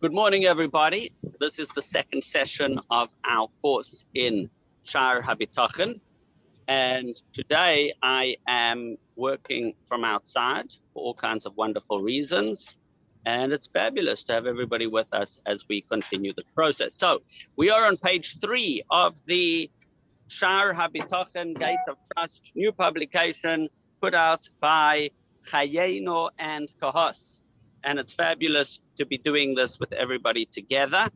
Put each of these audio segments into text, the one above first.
Good morning, everybody. This is the second session of our course in Sha'ar HaBitachon. And today I am working from outside for all kinds of wonderful reasons. And it's fabulous to have everybody with us as we continue the process. So we are on page 3 of the Sha'ar HaBitachon Gate of Trust, new publication put out by Chayeno and Kahos. And it's fabulous to be doing this with everybody together.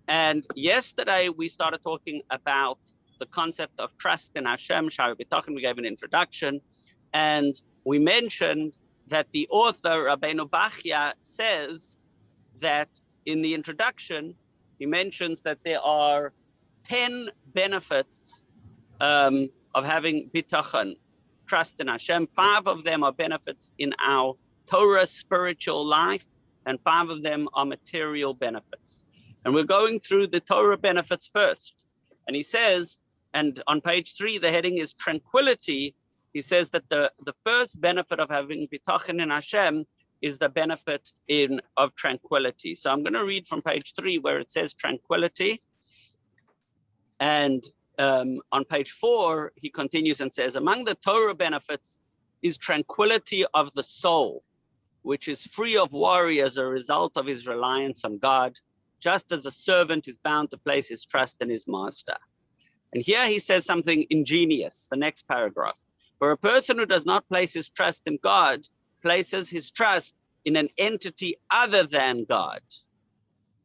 And yesterday we started talking about the concept of trust in Hashem, Sha'ar HaBitachon. We gave an introduction, and we mentioned that the author, Rabbeinu Bachya, says that in the introduction, he mentions that there are 10 benefits of having bitachon, trust in Hashem. 5 of them are benefits in our Torah spiritual life, and 5 of them are material benefits. And we're going through the Torah benefits first. And he says, and on page 3, the heading is tranquility. He says that the first benefit of having bitachon in Hashem is the benefit of tranquility. So I'm going to read from page 3 where it says tranquility. And on page 4, he continues and says, among the Torah benefits is tranquility of the soul, which is free of worry as a result of his reliance on God, just as a servant is bound to place his trust in his master. And here he says something ingenious, the next paragraph. For a person who does not place his trust in God, places his trust in an entity other than God.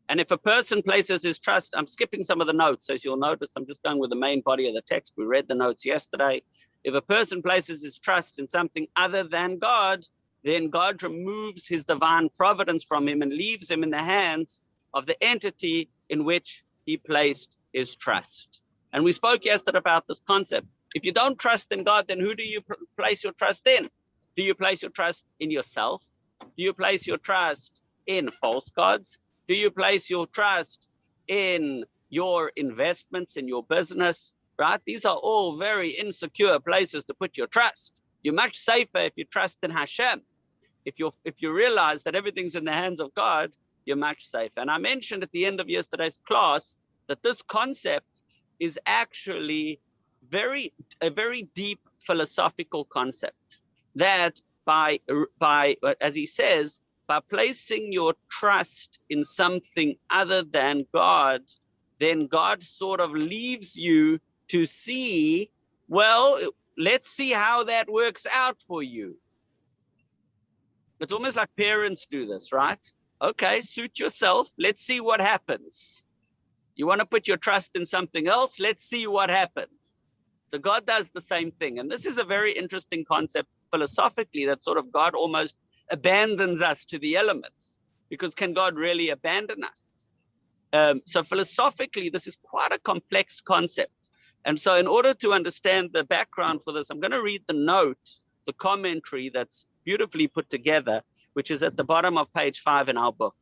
And if a person places his trust, I'm skipping some of the notes, as you'll notice, I'm just going with the main body of the text. We read the notes yesterday. If a person places his trust in something other than God, then God removes his divine providence from him and leaves him in the hands of the entity in which he placed his trust. And we spoke yesterday about this concept. If you don't trust in God, then who do you place your trust in? Do you place your trust in yourself? Do you place your trust in false gods? Do you place your trust in your investments, in your business, right? These are all very insecure places to put your trust. You're much safer if you trust in Hashem. If you realize that everything's in the hands of God, you're much safer. And I mentioned at the end of yesterday's class that this concept is actually a very deep philosophical concept. That by as he says, by placing your trust in something other than God, then God sort of leaves you to see, well, let's see how that works out for you. It's almost like parents do this, right? Okay, suit yourself. Let's see what happens. You want to put your trust in something else? Let's see what happens. So God does the same thing. And this is a very interesting concept philosophically, that sort of God almost abandons us to the elements, because can God really abandon us? So philosophically, this is quite a complex concept. And so in order to understand the background for this, I'm going to read the note, the commentary that's beautifully put together, which is at the bottom of page 5 in our book.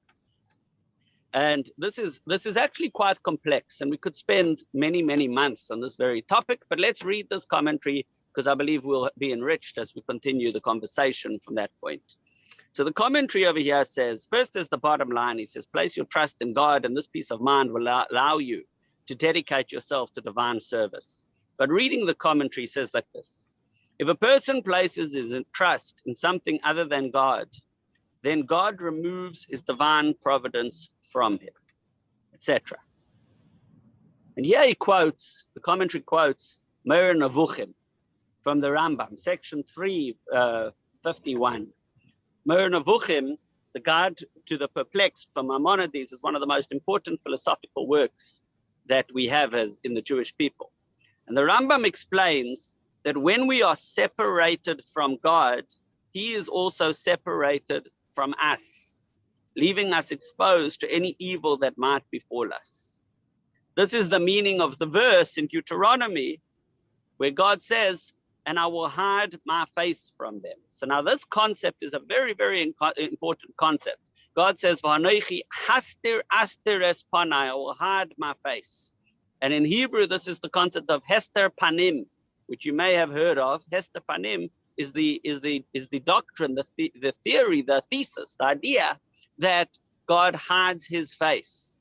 And this is actually quite complex, and we could spend many, many months on this very topic, but let's read this commentary because I believe we'll be enriched as we continue the conversation from that point. So the commentary over here says, first is the bottom line. He says, place your trust in God, and this peace of mind will allow you to dedicate yourself to divine service. But reading the commentary says like this: if a person places his trust in something other than God, then God removes his divine providence from him, etc. And here he quotes, the commentary quotes Moreh Nevuchim from the Rambam, section 351. Moreh Nevuchim, the Guide to the Perplexed from Maimonides, is one of the most important philosophical works that we have as in the Jewish people. And the Rambam explains that when we are separated from God, he is also separated from us, leaving us exposed to any evil that might befall us. This is the meaning of the verse in Deuteronomy where God says, and I will hide my face from them. So now this concept is a very, very important concept. God says, V'anochi hastir astir es panai, I will hide my face. And in Hebrew, this is the concept of hester panim, which you may have heard of. Hester panim is the doctrine, the theory, the thesis, the idea that God hides his face.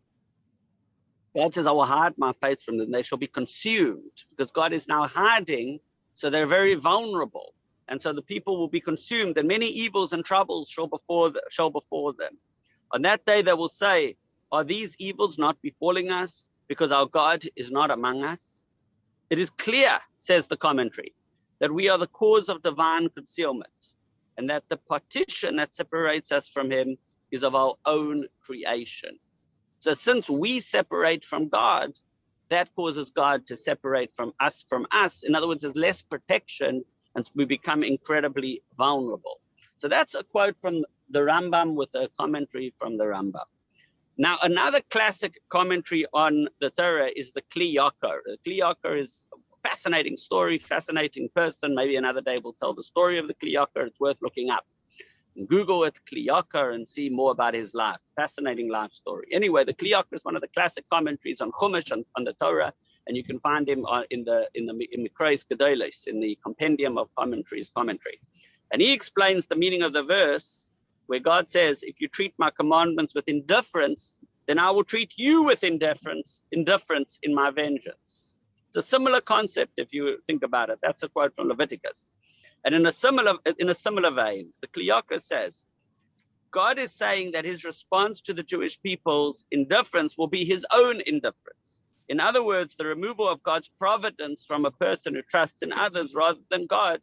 God says, I will hide my face from them. They shall be consumed, because God is now hiding, so they're very vulnerable. And so the people will be consumed, and many evils and troubles shall befall them. On that day, they will say, are these evils not befalling us because our God is not among us? It is clear, says the commentary, that we are the cause of divine concealment, and that the partition that separates us from him is of our own creation. So since we separate from God, that causes God to separate from us. In other words, there's less protection, and we become incredibly vulnerable. So that's a quote from the Rambam with a commentary from the Rambam. Now, another classic commentary on the Torah is the Kli Yakar. The Kli Yakar is a fascinating story, fascinating person. Maybe another day we'll tell the story of the Kli Yakar. It's worth looking up. Google it, Kli Yakar, and see more about his life. Fascinating life story. Anyway, the Kli Yakar is one of the classic commentaries on Chumash, on the Torah, and you can find him in the Mikrais Gedolos, in the compendium of commentaries commentary. And he explains the meaning of the verse where God says, if you treat my commandments with indifference, then I will treat you with indifference in my vengeance. It's a similar concept if you think about it. That's a quote from Leviticus. And in a similar vein, the Kli Yakar says, God is saying that his response to the Jewish people's indifference will be his own indifference. In other words, the removal of God's providence from a person who trusts in others rather than God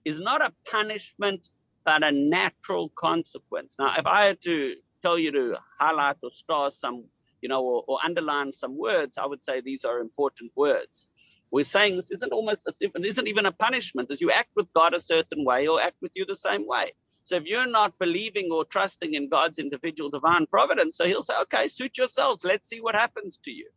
is not a punishment, but a natural consequence. Now, if I had to tell you to highlight or star some, or underline some words, I would say these are important words. We're saying this isn't even a punishment, as you act with God a certain way, he'll act with you the same way. So if you're not believing or trusting in God's individual divine providence, so he'll say, okay, suit yourselves, let's see what happens to you.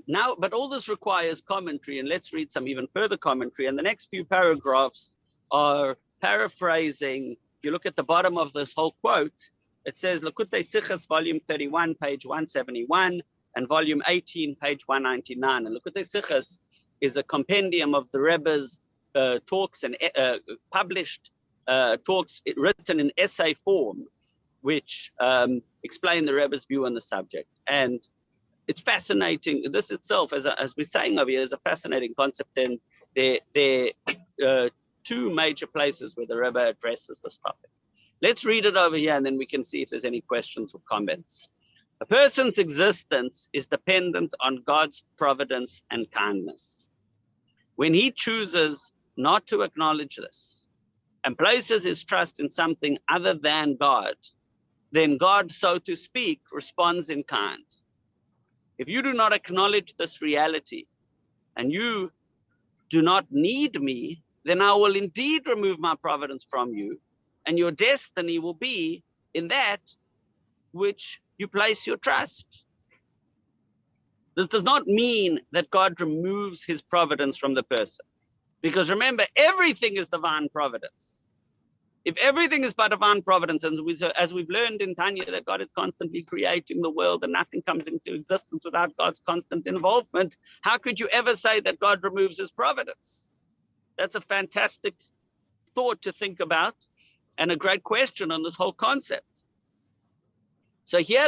Now, but all this requires commentary, and let's read some even further commentary. And the next few paragraphs are paraphrasing. If you look at the bottom of this whole quote, it says, Likutei Sichos, volume 31, page 171, and volume 18, page 199. And Likutei Sichos is a compendium of the Rebbe's talks and published talks written in essay form, which explain the Rebbe's view on the subject. And it's fascinating. This itself, as we're saying over here, is a fascinating concept. And there are two major places where the Rebbe addresses this topic. Let's read it over here, and then we can see if there's any questions or comments. A person's existence is dependent on God's providence and kindness. When he chooses not to acknowledge this and places his trust in something other than God, then God, so to speak, responds in kind. If you do not acknowledge this reality and you do not need me, then I will indeed remove my providence from you, and your destiny will be in that which you place your trust. This does not mean that God removes his providence from the person, because remember, everything is divine providence. If everything is by divine providence, and as we've learned in Tanya, that God is constantly creating the world and nothing comes into existence without God's constant involvement, how could you ever say that God removes his providence? That's a fantastic thought to think about, and a great question on this whole concept. So here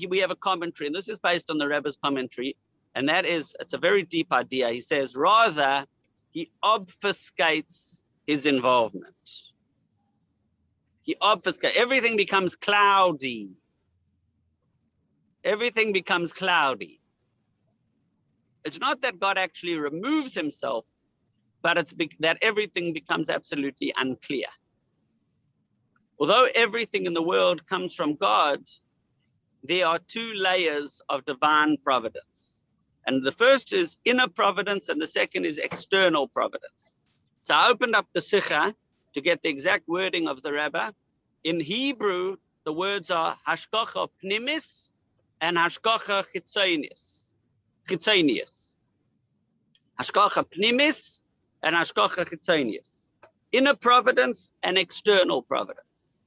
we have a commentary, and this is based on the Rebbe's commentary, and that is, it's a very deep idea. He says, rather, he obfuscates his involvement. He obfuscates. Everything becomes cloudy. Everything becomes cloudy. It's not that God actually removes himself, but it's that everything becomes absolutely unclear. Although everything in the world comes from God, there are two layers of divine providence. And the first is inner providence, and the second is external providence. So I opened up the Sikha to get the exact wording of the Rebbe. In Hebrew, the words are hashgacha pnimis and hashgacha chitzonius. Hashgacha pnimis and hashgacha chitzonius. Inner providence and external providence.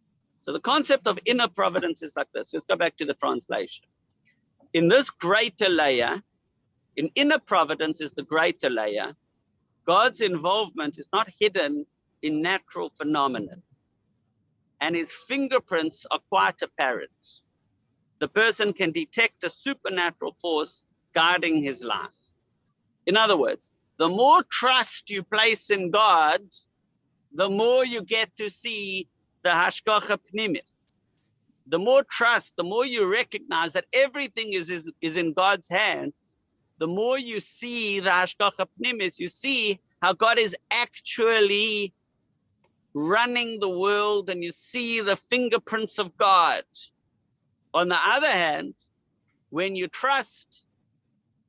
So the concept of inner providence is like this. Let's go back to the translation. In this greater layer, in inner providence is the greater layer, God's involvement is not hidden in natural phenomena. and his fingerprints are quite apparent. The person can detect a supernatural force guiding his life. In other words, the more trust you place in God, the more you get to see the hashgacha pnimis. The more trust, the more you recognize that everything is in God's hands, the more you see the hashgacha pnimis, you see how God is actually running the world, and you see the fingerprints of God. On the other hand, when you trust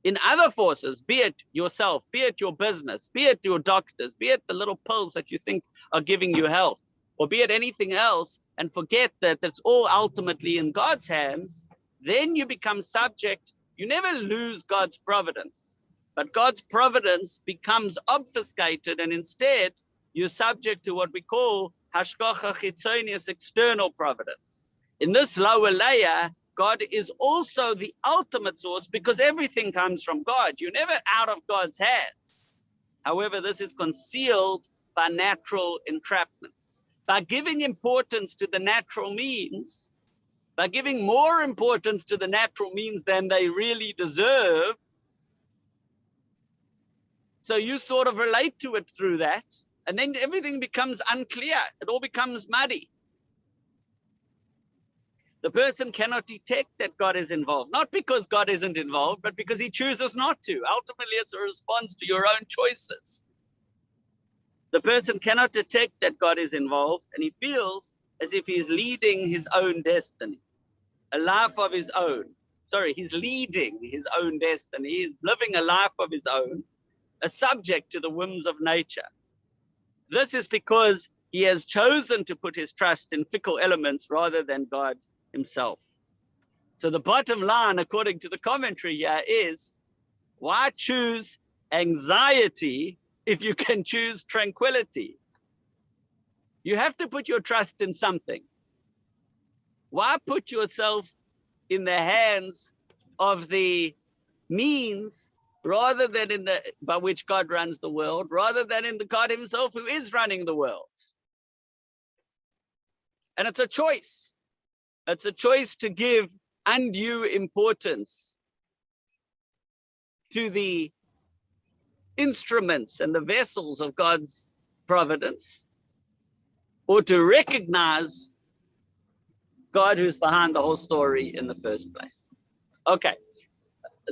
in other forces, be it yourself, be it your business, be it your doctors, be it the little pills that you think are giving you health, or be it anything else, and forget that it's all ultimately in God's hands, then you become subject. You never lose God's providence, but God's providence becomes obfuscated, and instead you're subject to what we call hashgacha chitzonius, external providence. In this lower layer, God is also the ultimate source because everything comes from God. You're never out of God's hands. However, this is concealed by natural entrapments. By giving importance to the natural means, by giving more importance to the natural means than they really deserve, so you sort of relate to it through that, and then everything becomes unclear. It all becomes muddy. The person cannot detect that God is involved, not because God isn't involved, but because he chooses not to. Ultimately, it's a response to your own choices. The person cannot detect that God is involved, and he feels as if he's leading his own destiny, a life of his own. Sorry, he's leading his own destiny. He's living a life of his own, a subject to the whims of nature. This is because he has chosen to put his trust in fickle elements rather than God himself. So the bottom line, according to the commentary here, is why choose anxiety if you can choose tranquility? You have to put your trust in something. Why put yourself in the hands of the means rather than in the by which God runs the world, rather than in the God himself who is running the world? And it's a choice. It's a choice to give undue importance to the instruments and the vessels of God's providence, or to recognize God who's behind the whole story in the first place. Okay,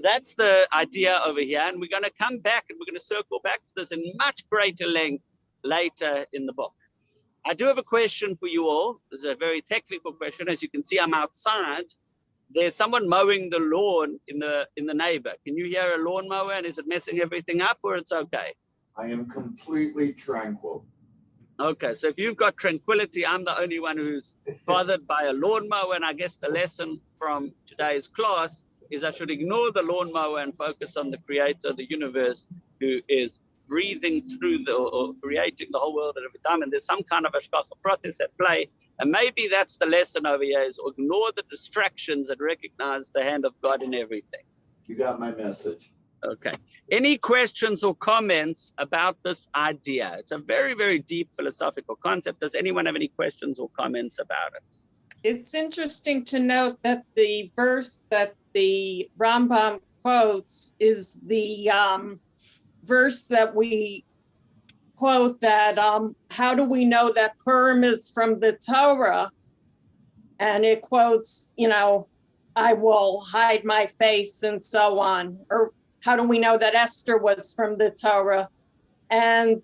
that's the idea over here, and we're going to come back and we're going to circle back to this in much greater length later in the book. I do have a question for you all. It's a very technical question. As you can see, I'm outside. There's someone mowing the lawn in the neighbor. Can you hear a lawnmower, and is it messing everything up, or it's okay? I am completely tranquil. Okay, so if you've got tranquility, I'm the only one who's bothered by a lawnmower. And I guess the lesson from today's class is I should ignore the lawnmower and focus on the creator, the universe, who is breathing through or creating the whole world at every time. And there's some kind of hashgacha pratis at play. And maybe that's the lesson over here, is ignore the distractions and recognize the hand of God in everything. You got my message. Okay. Any questions or comments about this idea? It's a very, very deep philosophical concept. Does anyone have any questions or comments about it? It's interesting to note that the verse that the Rambam quotes is the verse that we quote that, how do we know that Purim is from the Torah? And it quotes, I will hide my face and so on. Or how do we know that Esther was from the Torah? And,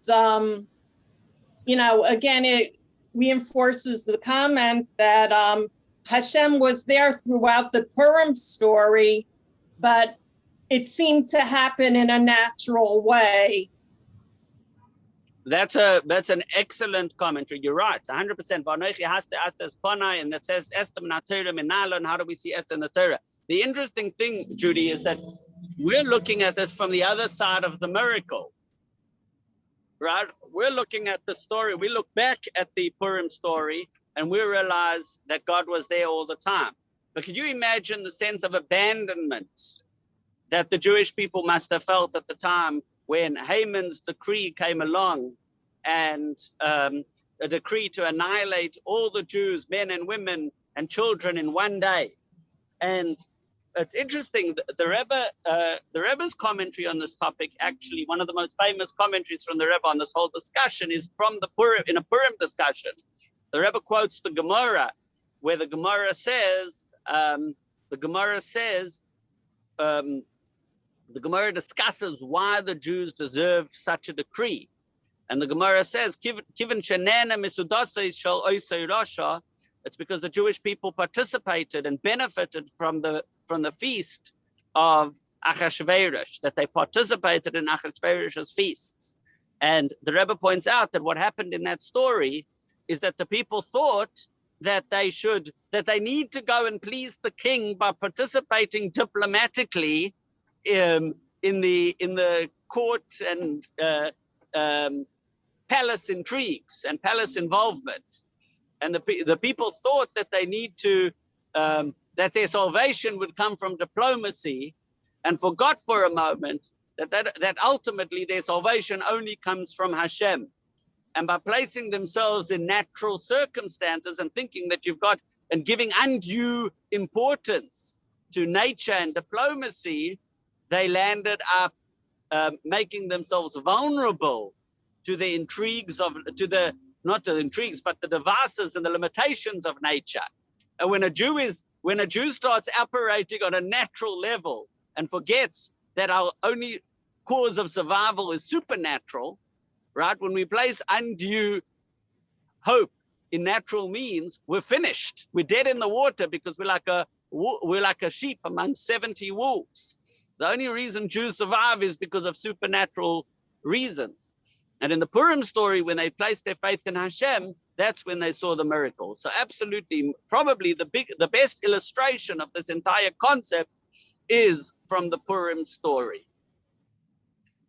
again, it reinforces the comment that Hashem was there throughout the Purim story, but it seemed to happen in a natural way. That's an excellent commentary. You're right, 100%. And that says Esther in the Torah, and how do we see Esther in the Torah? The interesting thing, Judy, is that we're looking at this from the other side of the miracle, right? We're looking at the story. We look back at the Purim story and we realize that God was there all the time. But could you imagine the sense of abandonment that the Jewish people must have felt at the time when Haman's decree came along and a decree to annihilate all the Jews, men and women and children in one day. And it's interesting, the Rebbe's commentary on this topic, actually one of the most famous commentaries from the Rebbe on this whole discussion is from the Purim, in a Purim discussion. The Rebbe quotes the Gemara, where the Gemara says, the Gemara discusses why the Jews deserved such a decree. And the Gemara says, Kiven shenena misudasa shel oisei rasha, it's because the Jewish people participated and benefited from the feast of Achashverosh, that they participated in Achashverosh's feasts. And the Rebbe points out that what happened in that story is that the people thought that they need to go and please the king by participating diplomatically in the court and palace intrigues and palace involvement. And the people thought that they need to, that their salvation would come from diplomacy, and forgot for a moment that ultimately their salvation only comes from Hashem. And by placing themselves in natural circumstances and thinking that and giving undue importance to nature and diplomacy, they landed up making themselves vulnerable to the intrigues not the intrigues, but the devices and the limitations of nature. And when a Jew starts operating on a natural level and forgets that our only cause of survival is supernatural, right? When we place undue hope in natural means, we're finished. We're dead in the water because we're like a sheep among 70 wolves. The only reason Jews survive is because of supernatural reasons. And in the Purim story, when they placed their faith in Hashem, that's when they saw the miracle. So absolutely, probably the best illustration of this entire concept is from the Purim story.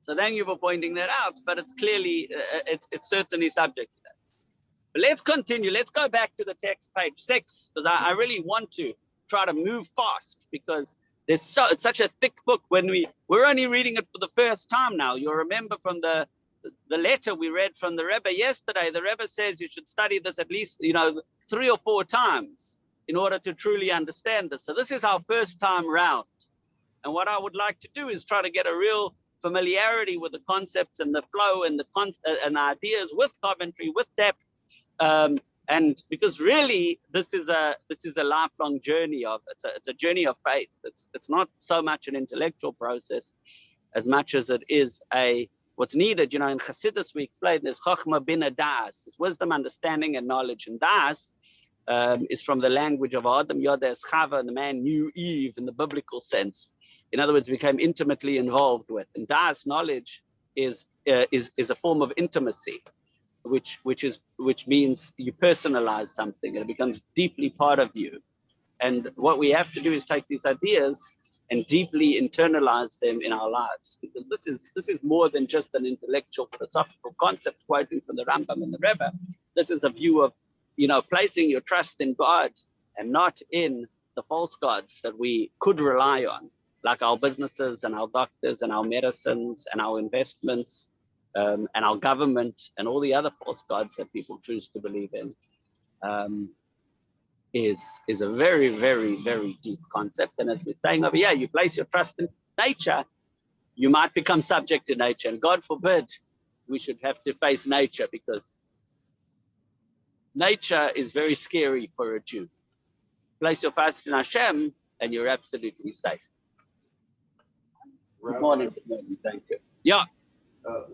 So thank you for pointing that out, but it's clearly, it's certainly subject to that. But let's continue. Let's go back to the text, page 6, because I really want to try to move fast, because it's such a thick book. When we're only reading it for the first time now. You'll remember from the letter we read from the Rebbe yesterday, the Rebbe says you should study this at least, 3 or 4 times in order to truly understand this. So this is our first time round. And what I would like to do is try to get a real familiarity with the concepts and the flow and and ideas with commentary, with depth. And because really this is a lifelong journey it's a journey of faith. It's not so much an intellectual process as much as it is what's needed. In Chassidus we explain there's Chochmah Bina Das, it's wisdom, understanding, and knowledge. And Das is from the language of Adam Yodeh Chava, and the man knew Eve in the biblical sense. In other words, became intimately involved with. And Das, knowledge, is a form of intimacy, which means you personalize something and it becomes deeply part of you. And what we have to do is take these ideas and deeply internalize them in our lives, because this is more than just an intellectual philosophical concept quoting from the Rambam and the Rebbe. This is a view of, placing your trust in God and not in the false gods that we could rely on, like our businesses and our doctors and our medicines and our investments and our government and all the other false gods that people choose to believe in. Is a very, very, very deep concept. And as we're saying over here, you place your trust in nature, you might become subject to nature. And God forbid we should have to face nature, because nature is very scary for a Jew. Place your faith in Hashem and you're absolutely safe. Rabbi, Good morning. Thank you. Yeah.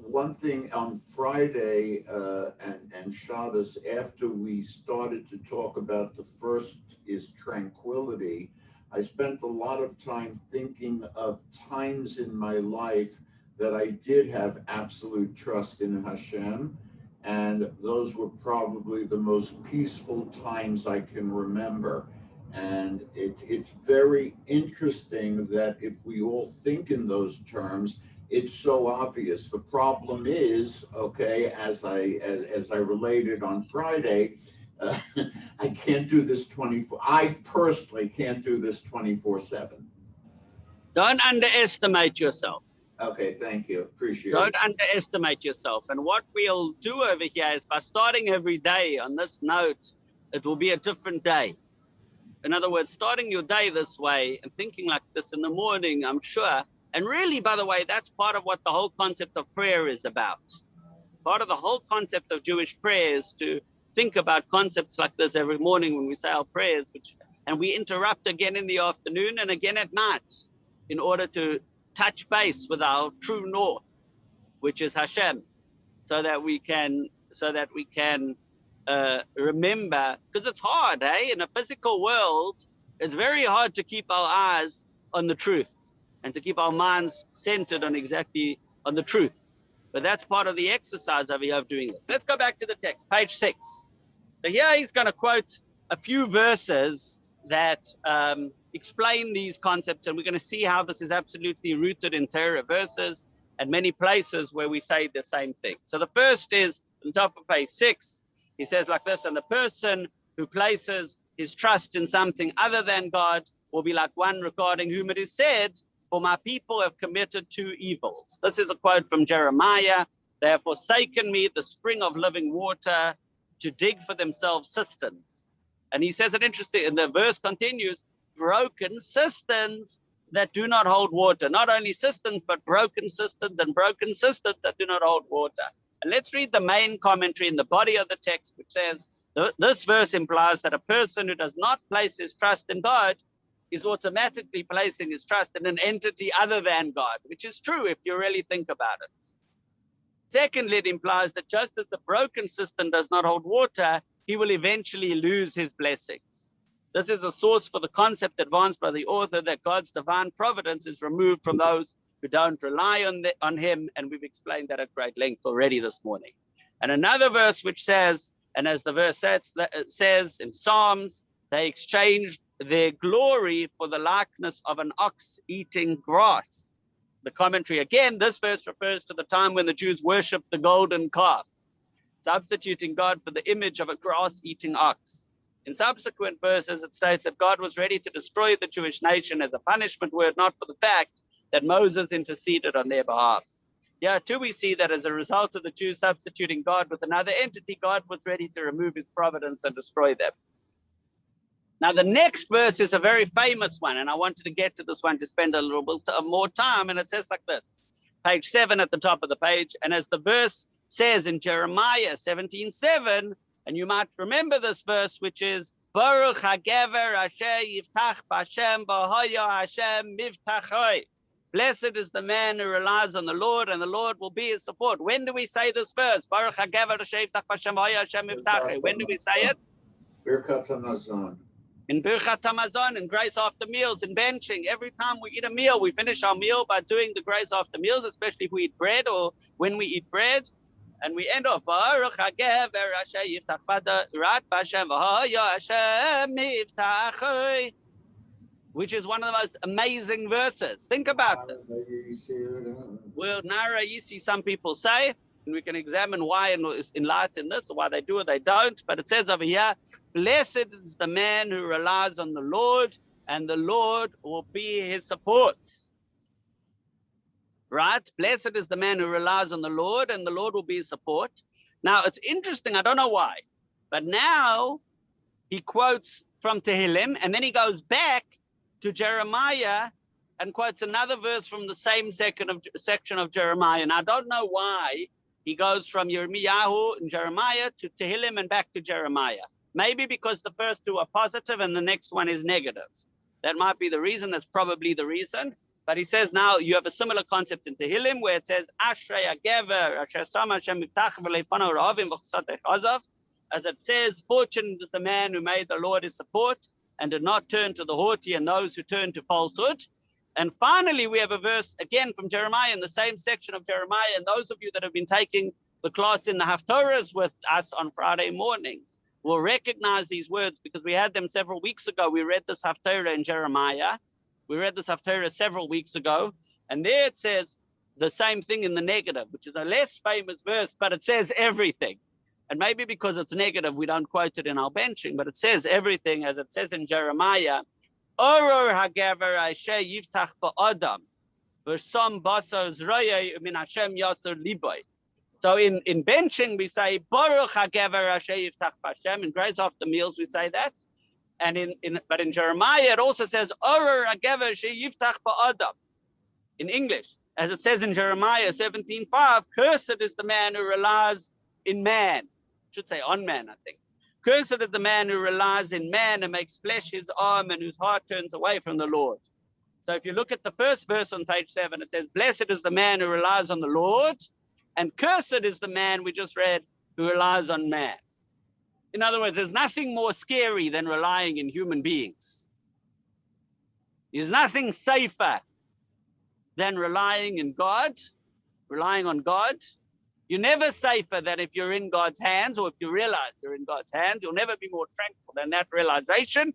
One thing on Friday and Shabbos, after we started to talk about the first is tranquility, I spent a lot of time thinking of times in my life that I did have absolute trust in Hashem, and those were probably the most peaceful times I can remember. And it's very interesting that if we all think in those terms, it's so obvious. The problem is, okay, as I related on Friday, I can't do this 24. I personally can't do this 24/7. Don't underestimate yourself. Okay, thank you. Appreciate Don't it. underestimate yourself. And what we'll do over here is by starting every day on this note, it will be a different day. In other words, starting your day this way and thinking like this in the morning, I'm sure. And really, by the way, that's part of what the whole concept of prayer is about. Part of the whole concept of Jewish prayer is to think about concepts like this every morning when we say our prayers, and we interrupt again in the afternoon and again at night in order to touch base with our true north, which is Hashem, so that we can remember, because it's hard, hey? In a physical world, it's very hard to keep our eyes on the truth and to keep our minds centered on the truth. But that's part of the exercise over here of doing this. Let's go back to the text, page 6. So here he's going to quote a few verses that explain these concepts, and we're going to see how this is absolutely rooted in Torah verses and many places where we say the same thing. So the first is on top of page 6. He says like this, and the person who places his trust in something other than God will be like one regarding whom it is said, for my people have committed 2 evils. This is a quote from Jeremiah. They have forsaken me, the spring of living water, to dig for themselves cisterns. And he says it interesting, and the verse continues, broken cisterns that do not hold water. Not only cisterns, but broken cisterns and broken cisterns that do not hold water. And let's read the main commentary in the body of the text, which says, this verse implies that a person who does not place his trust in God is automatically placing his trust in an entity other than God, which is true if you really think about it. Secondly, it implies that just as the broken cistern does not hold water, he will eventually lose his blessings. This is the source for the concept advanced by the author that God's divine providence is removed from those who don't rely on him, and we've explained that at great length already this morning. And another verse which says, and as the verse says in Psalms, they exchanged their glory for the likeness of an ox eating grass. The commentary again, this verse refers to the time when the Jews worshipped the golden calf, substituting God for the image of a grass-eating ox. In subsequent verses, it states that God was ready to destroy the Jewish nation as a punishment were it not for the fact that Moses interceded on their behalf. Yeah, too, we see that as a result of the Jews substituting God with another entity, God was ready to remove his providence and destroy them. Now, the next verse is a very famous one, and I wanted to get to this one to spend a little bit more time, and it says like this, page 7 at the top of the page, and as the verse says in Jeremiah 17:7, and you might remember this verse, which is, Baruch HaGever Asher Yiftach B'Hashem B'Hoya Hashem Mivtachoi. Blessed is the man who relies on the Lord, and the Lord will be his support. When do we say this verse? Baruch HaGever Asher Yiftach B'Hashem B'Hoya Hashem Mivtachoi. When do we say it? Birkat Hamazon. In Birkat Hamazon, in grace after meals, in benching. Every time we eat a meal, we finish our meal by doing the grace after meals, especially if we eat bread or when we eat bread. And we end off, Baruch HaGever Asher Yiftach B'Hashem V'Hoya Hashem Mivtachoi, which is one of the most amazing verses. Think about it. Well, Nara Yisi, some people say, and we can examine why and enlighten this, or why they do or they don't. But it says over here, blessed is the man who relies on the Lord, and the Lord will be his support. Right? Blessed is the man who relies on the Lord, and the Lord will be his support. Now, it's interesting. I don't know why, but now he quotes from Tehillim, and then he goes back to Jeremiah and quotes another verse from the same section of Jeremiah. And I don't know why he goes from Yirmiyahu and Jeremiah to Tehillim and back to Jeremiah. Maybe because the first two are positive and the next one is negative. That might be the reason. That's probably the reason. But he says now you have a similar concept in Tehillim where it says, Ashrei HaGever, Asher Sam Hashem Mitach V'Leifanav Ra'avim V'Chasatei Chazav. As it says, fortunate is the man who made the Lord his support and did not turn to the haughty and those who turn to falsehood. And finally, we have a verse again from Jeremiah in the same section of Jeremiah. And those of you that have been taking the class in the Haftorahs with us on Friday mornings will recognize these words because we had them several weeks ago. We read this Haftorah in Jeremiah. We read this Haftorah several weeks ago. And there it says the same thing in the negative, which is a less famous verse, but it says everything. And maybe because it's negative, we don't quote it in our benching, but it says everything as it says in Jeremiah. Oror HaGever Asher Yiftach Ba'Adam. V'som basos roye min Hashem yasur liboy. So in benching, we say, Baruch HaGever Asher Yiftach B'Hashem. In grace after meals, we say that. And but in Jeremiah, it also says, Oror HaGever Asher Yiftach B'Adam. In English, as it says in Jeremiah 17:5, cursed is the man who relies in man. Should say on man, I think. Cursed is the man who relies in man and makes flesh his arm and whose heart turns away from the Lord. So if you look at the first verse on page 7, it says, blessed is the man who relies on the Lord, and cursed is the man we just read who relies on man. In other words, there's nothing more scary than relying in human beings. There's nothing safer than relying in God, relying on God. You're never safer than if you're in God's hands, or if you realize you're in God's hands. You'll never be more tranquil than that realization.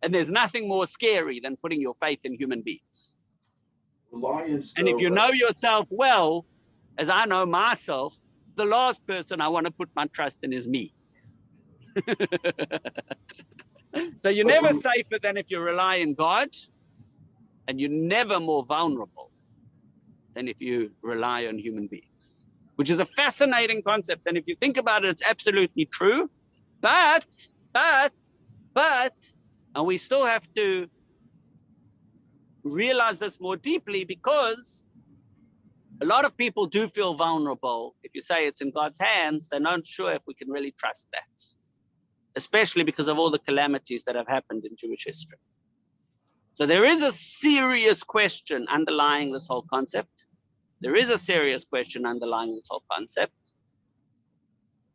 And there's nothing more scary than putting your faith in human beings. Reliance, And if you know yourself well, as I know myself, the last person I want to put my trust in is me. So you're never safer than if you rely on God, and you're never more vulnerable than if you rely on human beings, which is a fascinating concept. And if you think about it, it's absolutely true. But, and we still have to realize this more deeply, because a lot of people do feel vulnerable. If you say it's in God's hands, they're not sure if we can really trust that, especially because of all the calamities that have happened in Jewish history. So there is a serious question underlying this whole concept. There is a serious question underlying this whole concept.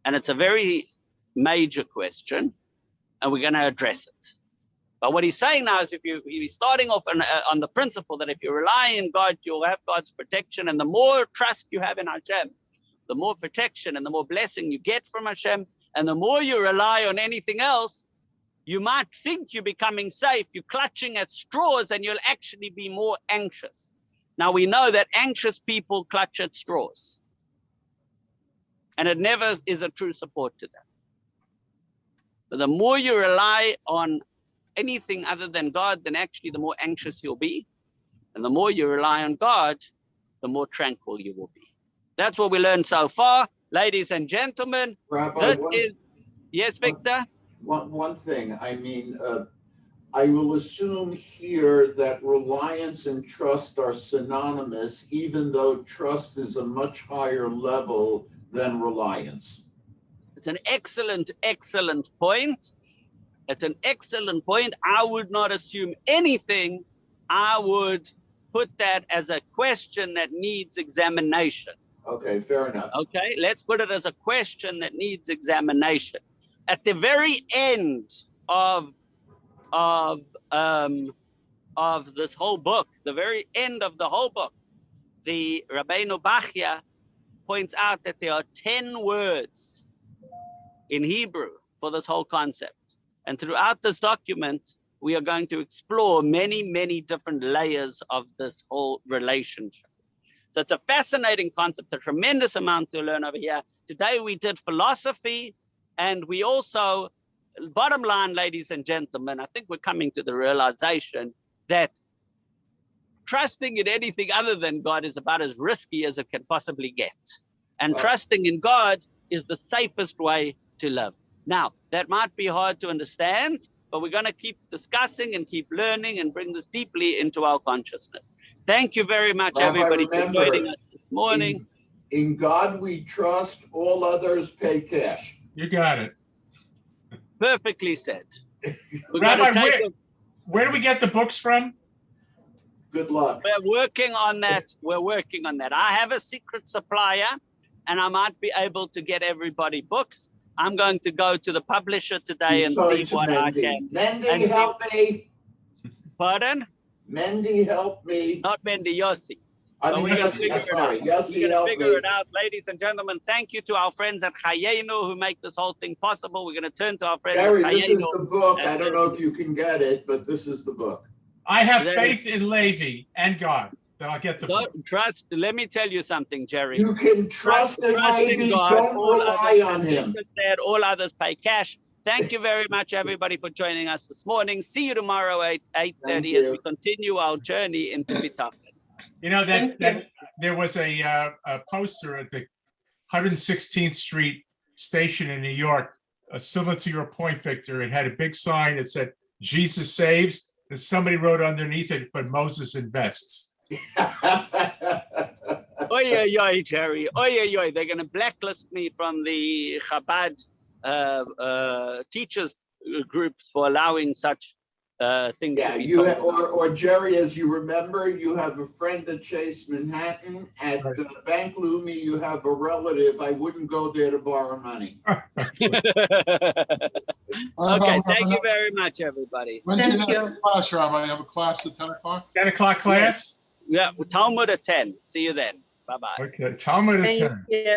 And it's a very major question, and we're going to address it. But what he's saying now is, he's starting off on the principle that if you rely on God, you'll have God's protection. And the more trust you have in Hashem, the more protection and the more blessing you get from Hashem. And the more you rely on anything else, you might think you're becoming safe. You're clutching at straws, and you'll actually be more anxious. Now, we know that anxious people clutch at straws. And it never is a true support to them. But the more you rely on anything other than God, then actually the more anxious you'll be. And the more you rely on God, the more tranquil you will be. That's what we learned so far. Ladies and gentlemen, Rabbi, yes, Victor? One thing, I mean, I will assume here that reliance and trust are synonymous, even though trust is a much higher level than reliance. It's an excellent, excellent point. It's an excellent point. I would not assume anything. I would put that as a question that needs examination. Okay, fair enough. Okay, let's put it as a question that needs examination. At the very end of this whole book, the very end of the whole book, the Rabbeinu Bachya points out that there are 10 words in Hebrew for this whole concept. And throughout this document, we are going to explore many, many different layers of this whole relationship. So it's a fascinating concept, a tremendous amount to learn over here. Today we did philosophy, and we also, bottom line, ladies and gentlemen, I think we're coming to the realization that trusting in anything other than God is about as risky as it can possibly get. And trusting in God is the safest way to live. Now, that might be hard to understand, but we're going to keep discussing and keep learning and bring this deeply into our consciousness. Thank you very much, everybody, for joining us this morning. In God we trust, all others pay cash. You got it. Perfectly said. Rabbi, where do we get the books from? Good luck. We're working on that. We're working on that. I have a secret supplier, and I might be able to get everybody books. I'm going to go to the publisher today and see what I can. Mendy, help me. Pardon? Mendy, help me. Not Mendy, Yossi. I mean, we're going to figure it out. We're going to figure it out, ladies and gentlemen. Thank you to our friends at Chayenu who make this whole thing possible. We're going to turn to our friends Gary, at Chayenu. this is the book. I don't know if you can get it, but this is the book. I have faith in Levi and God that I'll get the book. Trust. Let me tell you something, Jerry. You can trust in Levi. Don't rely on him. Said, all others pay cash. Thank you very much, everybody, for joining us this morning. See you tomorrow at 8:30 as we continue our journey into Bitachon. You know Thank that you. there was a poster at the 116th Street station in New York, similar to your point, Victor. It had a big sign that said "Jesus saves," and somebody wrote underneath it, "But Moses invests." Oy, oy, oy, Jerry. Oy, oy, oy. They're going to blacklist me from the Chabad teachers group for allowing such things Yeah, to be you told. or Jerry, as you remember, you have a friend at Chase Manhattan. At Right. Bank Leumi, you have a relative. I wouldn't go there to borrow money. Okay, thank you very much, everybody. When's your Thank next you. class, Rabbi? You have a class at 10 o'clock? 10 o'clock class? Yeah, Talmud at 10. See you then. Bye-bye. Okay, Talmud at Thank 10. you.